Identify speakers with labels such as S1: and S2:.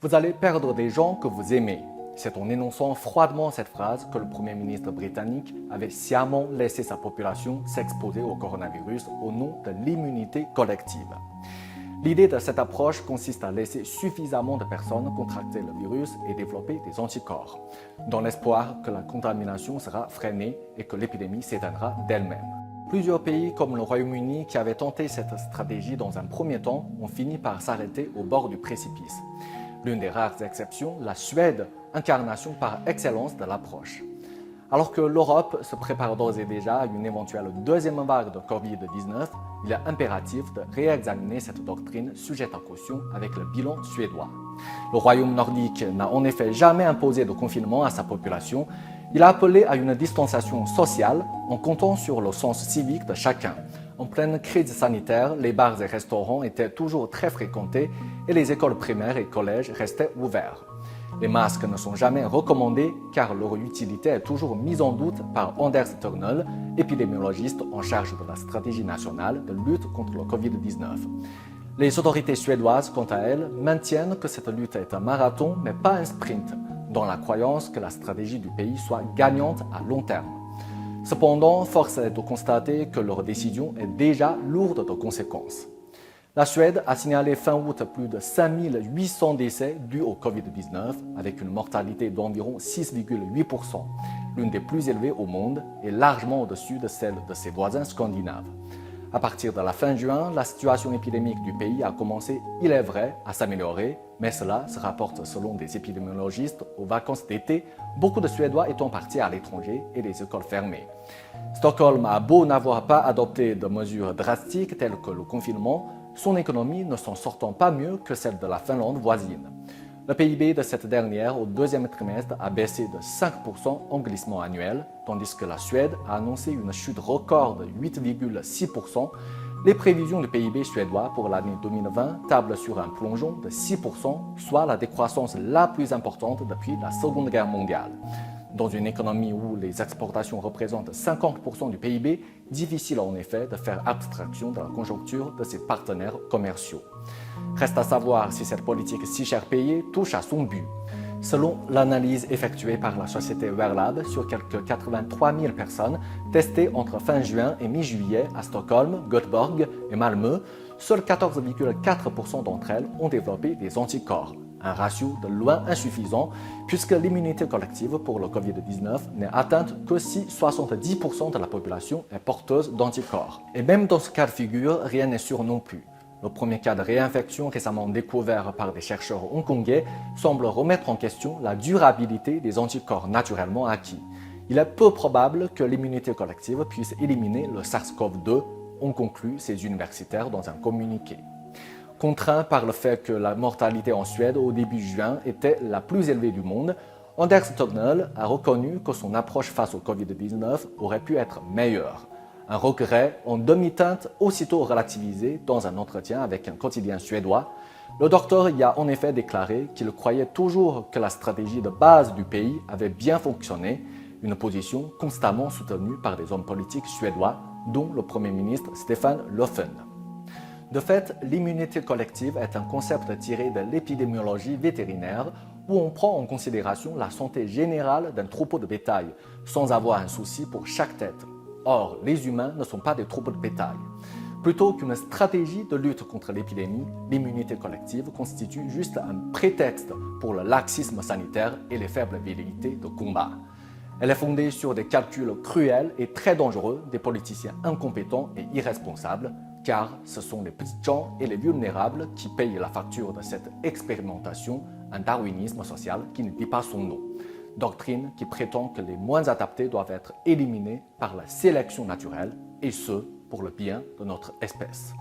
S1: Vous allez perdre des gens que vous aimez. C'est en énonçant froidement cette phrase que le Premier ministre britannique avait sciemment laissé sa population s'exposer au coronavirus au nom de l'immunité collective. L'idée de cette approche consiste à laisser suffisamment de personnes contracter le virus et développer des anticorps, dans l'espoir que la contamination sera freinée et que l'épidémie s'éteindra d'elle-même. Plusieurs pays comme le Royaume-Uni qui avaient tenté cette stratégie dans un premier temps ont fini par s'arrêter au bord du précipice. L'une des rares exceptions, la Suède, incarnation par excellence de l'approche. Alors que l'Europe se prépare d'ores et déjà à une éventuelle deuxième vague de Covid-19, il est impératif de réexaminer cette doctrine sujette à caution avec le bilan suédois. Le royaume nordique n'a en effet jamais imposé de confinement à sa population. Il a appelé à une distanciation sociale en comptant sur le sens civique de chacun. En pleine crise sanitaire, les bars et restaurants étaient toujours très fréquentés et les écoles primaires et collèges restaient ouverts. Les masques ne sont jamais recommandés car leur utilité est toujours mise en doute par Anders Tegnell, épidémiologiste en charge de la stratégie nationale de lutte contre le Covid-19. Les autorités suédoises, quant à elles, maintiennent que cette lutte est un marathon mais pas un sprint, dans la croyance que la stratégie du pays soit gagnante à long terme. Cependant, force est de constater que leur décision est déjà lourde de conséquences. La Suède a signalé fin août plus de 5800 décès dus au Covid-19, avec une mortalité d'environ 6,8%, l'une des plus élevées au monde et largement au-dessus de celle de ses voisins scandinaves. À partir de la fin juin, la situation épidémique du pays a commencé, il est vrai, à s'améliorer, mais cela se rapporte selon des épidémiologistes aux vacances d'été, beaucoup de Suédois étant partis à l'étranger et les écoles fermées. Stockholm a beau n'avoir pas adopté de mesures drastiques telles que le confinement, son économie ne s'en sortant pas mieux que celle de la Finlande voisine. Le PIB de cette dernière au deuxième trimestre a baissé de 5% en glissement annuel, tandis que la Suède a annoncé une chute record de 8,6%. Les prévisions du PIB suédois pour l'année 2020 tablent sur un plongeon de 6%, soit la décroissance la plus importante depuis la Seconde Guerre mondiale. Dans une économie où les exportations représentent 50% du PIB, difficile en effet de faire abstraction de la conjoncture de ses partenaires commerciaux. Reste à savoir si cette politique si cher payée touche à son but. Selon l'analyse effectuée par la société Verlab sur quelques 83 000 personnes testées entre fin juin et mi-juillet à Stockholm, Göteborg et Malmö, seuls 14,4% d'entre elles ont développé des anticorps. Un ratio de loin insuffisant puisque l'immunité collective pour le Covid-19 n'est atteinte que si 70% de la population est porteuse d'anticorps. Et même dans ce cas de figure, rien n'est sûr non plus. Le premier cas de réinfection récemment découvert par des chercheurs hongkongais semble remettre en question la durabilité des anticorps naturellement acquis. Il est peu probable que l'immunité collective puisse éliminer le SARS-CoV-2, ont conclu ces universitaires dans un communiqué. Contraint par le fait que la mortalité en Suède au début juin était la plus élevée du monde, Anders Tegnell a reconnu que son approche face au Covid-19 aurait pu être meilleure. Un regret en demi-teinte aussitôt relativisé dans un entretien avec un quotidien suédois. Le docteur y a en effet déclaré qu'il croyait toujours que la stratégie de base du pays avait bien fonctionné, une position constamment soutenue par des hommes politiques suédois, dont le Premier ministre Stefan Löfven. De fait, l'immunité collective est un concept tiré de l'épidémiologie vétérinaire où on prend en considération la santé générale d'un troupeau de bétail, sans avoir un souci pour chaque tête. Or, les humains ne sont pas des troupeaux de bétail. Plutôt qu'une stratégie de lutte contre l'épidémie, l'immunité collective constitue juste un prétexte pour le laxisme sanitaire et les faibles velléités de combat. Elle est fondée sur des calculs cruels et très dangereux des politiciens incompétents et irresponsables, car ce sont les petits gens et les vulnérables qui payent la facture de cette expérimentation, un darwinisme social qui ne dit pas son nom. Doctrine qui prétend que les moins adaptés doivent être éliminés par la sélection naturelle, et ce, pour le bien de notre espèce.